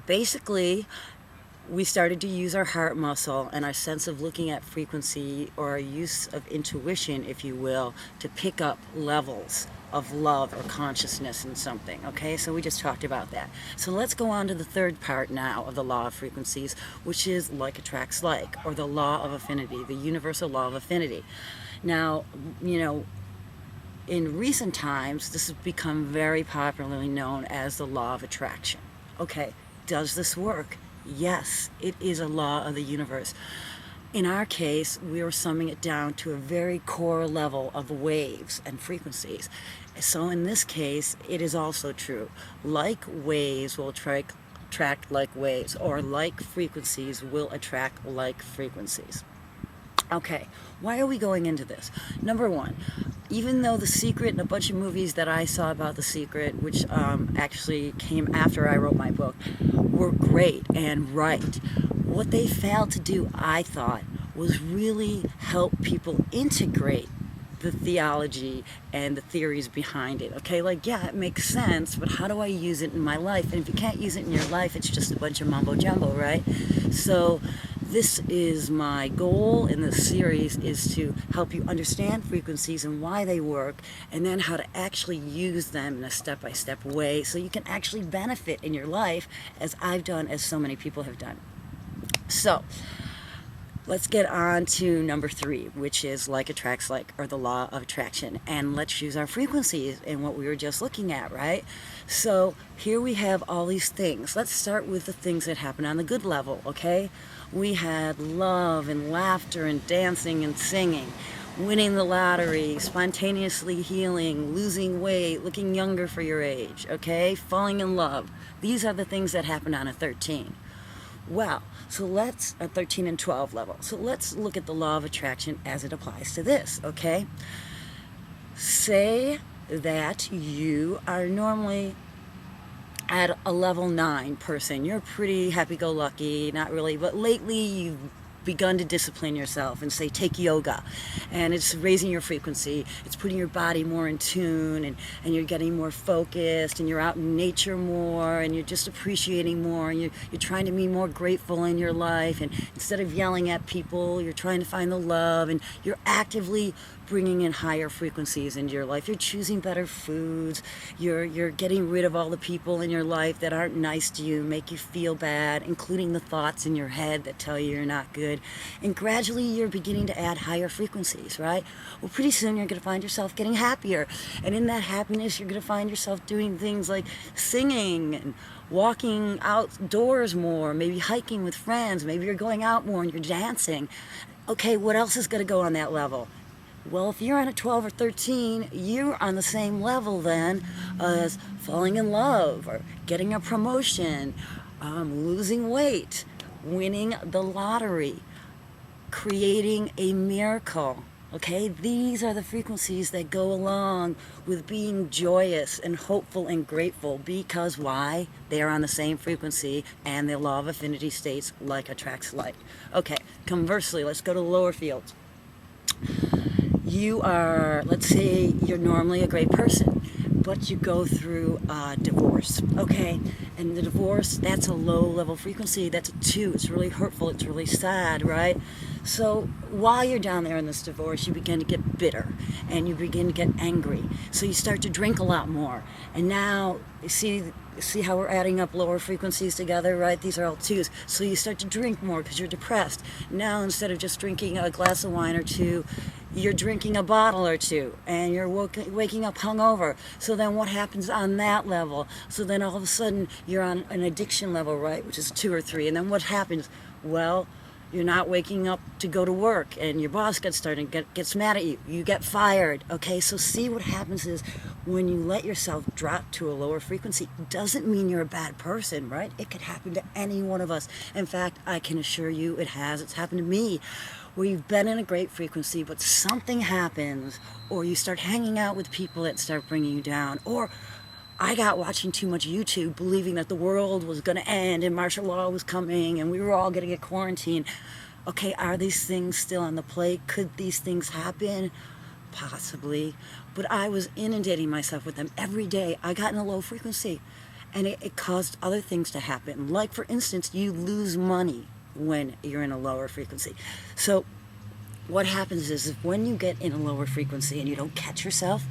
Basically, we started to use our heart muscle and our sense of looking at frequency, or our use of intuition, if you will, to pick up levels of love or consciousness in something. Okay, so we just talked about that. So let's go on to the third part now of the law of frequencies, which is like attracts like, or the law of affinity, the universal law of affinity. Now, in recent times, this has become very popularly known as the law of attraction. Okay, does this work? Yes, it is a law of the universe. In our case, we are summing it down to a very core level of waves and frequencies. So in this case, it is also true. Like waves will attract like waves, or like frequencies will attract like frequencies. Okay, why are we going into this? Number one, even though The Secret and a bunch of movies that I saw about The Secret, which actually came after I wrote my book, were great and right, what they failed to do, I thought, was really help people integrate the theology and the theories behind it. Okay, like, yeah, it makes sense, but how do I use it in my life? And if you can't use it in your life, it's just a bunch of mumbo jumbo, right? So this is my goal in this series, is to help you understand frequencies and why they work, and then how to actually use them in a step-by-step way so you can actually benefit in your life, as I've done, as so many people have done. So let's get on to number 3, which is like attracts like, or the law of attraction. And let's use our frequencies in what we were just looking at, right? So here we have all these things. Let's start with the things that happen on the good level, okay? We had love and laughter and dancing and singing, winning the lottery, spontaneously healing, losing weight, looking younger for your age, okay? Falling in love. These are the things that happen on a 13. Well, so let's, a 13 and 12 level. So let's look at the law of attraction as it applies to this, okay? Say that you are normally at a level 9 person. You're pretty happy-go-lucky, not really, but lately you've begun to discipline yourself and say take yoga, and it's raising your frequency, it's putting your body more in tune, and you're getting more focused, and you're out in nature more, and you're just appreciating more, and you're trying to be more grateful in your life, and instead of yelling at people, you're trying to find the love, and you're actively bringing in higher frequencies into your life. You're choosing better foods. You're getting rid of all the people in your life that aren't nice to you, make you feel bad, including the thoughts in your head that tell you you're not good. And gradually you're beginning to add higher frequencies, right? Well, pretty soon you're going to find yourself getting happier. And in that happiness, you're going to find yourself doing things like singing and walking outdoors more, maybe hiking with friends, maybe you're going out more and you're dancing. Okay, what else is going to go on that level? Well, if you're on a 12 or 13, you're on the same level then as falling in love, or getting a promotion, losing weight, winning the lottery, creating a miracle. Okay, these are the frequencies that go along with being joyous and hopeful and grateful, because why? They are on the same frequency, and the law of affinity states like attracts like. Okay, conversely, let's go to the lower fields. You are, let's say you're normally a great person, but you go through a divorce, okay? And the divorce, that's a low level frequency, that's a 2, it's really hurtful, it's really sad, right? So while you're down there in this divorce, you begin to get bitter, and you begin to get angry. So you start to drink a lot more, and now, you see how we're adding up lower frequencies together, right? These are all 2s. So you start to drink more because you're depressed. Now, instead of just drinking a glass of wine or 2, you're drinking a bottle or 2, and you're waking up hungover. So then what happens on that level? So then all of a sudden you're on an addiction level, right, which is 2 or 3. And then what happens? Well, you're not waking up to go to work, and your boss gets mad at you. You get fired. Okay, so see, what happens is when you let yourself drop to a lower frequency, doesn't mean you're a bad person, right? It could happen to any one of us. In fact, I can assure you it has. It's happened to me, where you've been in a great frequency, but something happens, or you start hanging out with people that start bringing you down, or I got watching too much YouTube, believing that the world was going to end and martial law was coming and we were all going to get quarantined. Okay, are these things still on the plate? Could these things happen? Possibly. But I was inundating myself with them every day. I got in a low frequency. And it caused other things to happen. Like, for instance, you lose money when you're in a lower frequency. So what happens is when you get in a lower frequency and you don't catch yourself,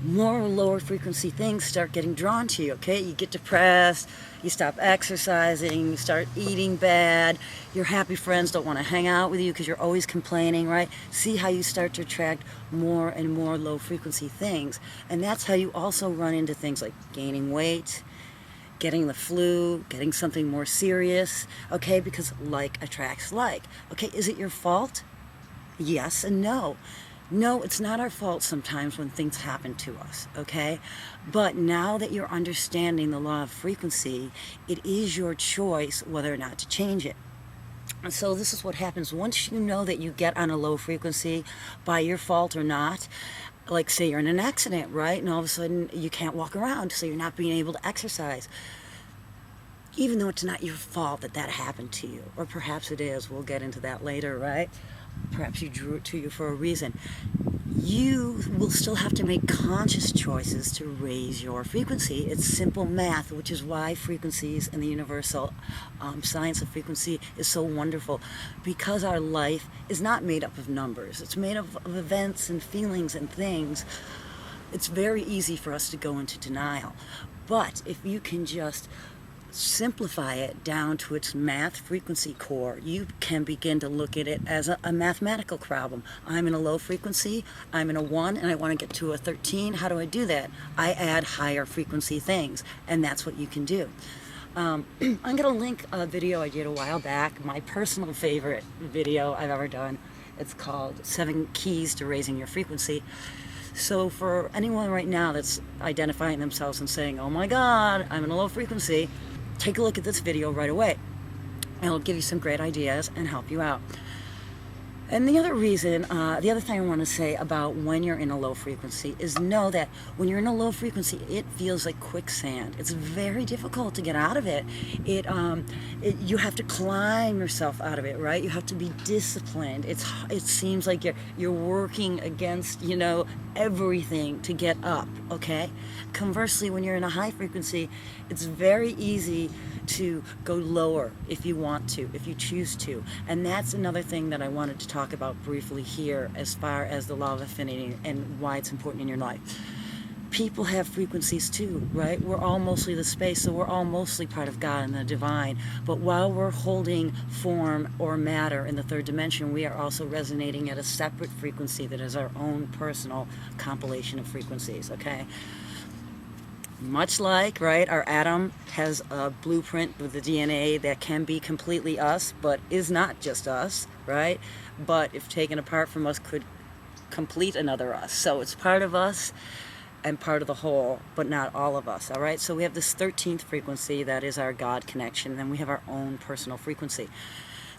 more lower frequency things start getting drawn to you, okay? You get depressed, you stop exercising, you start eating bad, your happy friends don't want to hang out with you because you're always complaining, right? See how you start to attract more and more low frequency things. And that's how you also run into things like gaining weight, getting the flu, getting something more serious, okay? Because like attracts like. Okay, is it your fault? Yes and no. No, it's not our fault sometimes when things happen to us, okay? But now that you're understanding the law of frequency, it is your choice whether or not to change it. And so this is what happens once you know that you get on a low frequency by your fault or not. Like, say you're in an accident, right? And all of a sudden you can't walk around, so you're not being able to exercise. Even though it's not your fault that that happened to you, or perhaps it is, we'll get into that later, right? Perhaps you drew it to you for a reason. You will still have to make conscious choices to raise your frequency. It's simple math, which is why frequencies and the universal science of frequency is so wonderful, because our life is not made up of numbers. It's made up of events and feelings and things. It's very easy for us to go into denial. But if you can just simplify it down to its math frequency core, you can begin to look at it as a mathematical problem. I'm in a low frequency, I'm in a 1, and I want to get to a 13. How do I do that? I add higher frequency things, and that's what you can do. I'm going to link a video I did a while back, my personal favorite video I've ever done. It's called 7 Keys to Raising Your Frequency. So for anyone right now that's identifying themselves and saying, oh my God, I'm in a low frequency, take a look at this video right away. And it'll give you some great ideas and help you out. And the other reason, the other thing I want to say about when you're in a low frequency is know that when you're in a low frequency, it feels like quicksand. It's very difficult to get out of it. You have to climb yourself out of it, right? You have to be disciplined. It seems like you're working against, everything to get up, okay? Conversely, when you're in a high frequency, it's very easy to go lower if you want to, if you choose to. And that's another thing that I wanted to talk about briefly here as far as the law of affinity and why it's important in your life. People have frequencies too, right? We're all mostly the space, so we're all mostly part of God and the divine. But while we're holding form or matter in the third dimension, we are also resonating at a separate frequency that is our own personal compilation of frequencies, okay? Much like, right, our atom has a blueprint with the DNA that can be completely us, but is not just us, right? But if taken apart from us, could complete another us. So it's part of us and part of the whole, but not all of us, all right? So we have this 13th frequency that is our God connection, and then we have our own personal frequency.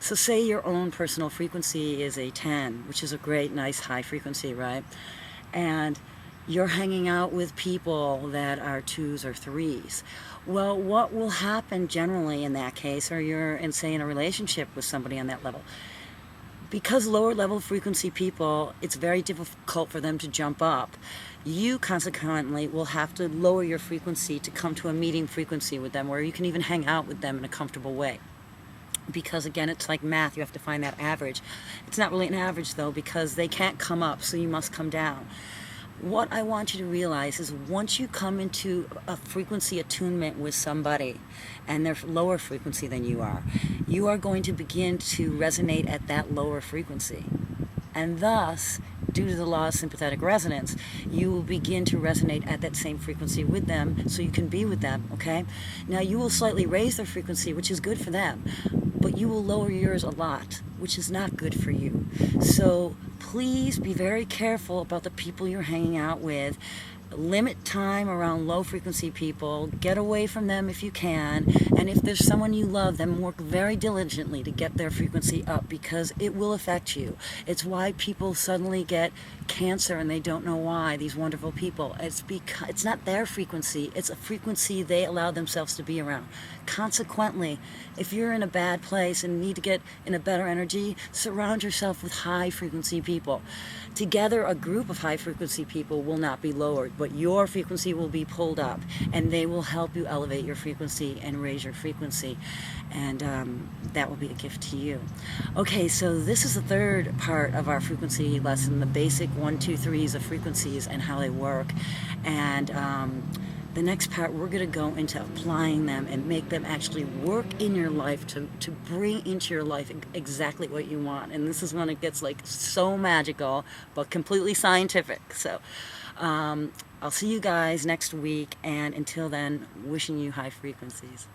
So say your own personal frequency is a 10, which is a great, nice, high frequency, right? And you're hanging out with people that are 2s or 3s. Well, what will happen generally in that case, or you're in, say, in a relationship with somebody on that level? Because lower level frequency people, it's very difficult for them to jump up. You consequently will have to lower your frequency to come to a meeting frequency with them where you can even hang out with them in a comfortable way. Because again, it's like math, you have to find that average. It's not really an average though, because they can't come up, so you must come down. What I want you to realize is once you come into a frequency attunement with somebody and they're lower frequency than you are going to begin to resonate at that lower frequency. And thus, due to the law of sympathetic resonance, you will begin to resonate at that same frequency with them so you can be with them, okay? Now, you will slightly raise their frequency, which is good for them, but you will lower yours a lot, which is not good for you. So please be very careful about the people you're hanging out with. Limit time around low frequency people. Get away from them if you can. And if there's someone you love, then work very diligently to get their frequency up, because it will affect you. It's why people suddenly get cancer and they don't know why, these wonderful people. It's because it's not their frequency, it's a frequency they allow themselves to be around. Consequently, if you're in a bad place and need to get in a better energy energy, surround yourself with high frequency people. Together, a group of high frequency people will not be lowered, but your frequency will be pulled up, and they will help you elevate your frequency and raise your frequency. And that will be a gift to you. Okay, so this is the third part of our frequency lesson, the basic 1, 2, 3s of frequencies and how they work. And the next part, we're going to go into applying them and make them actually work in your life to bring into your life exactly what you want. And this is when it gets like so magical, but completely scientific. So I'll see you guys next week. And until then, wishing you high frequencies.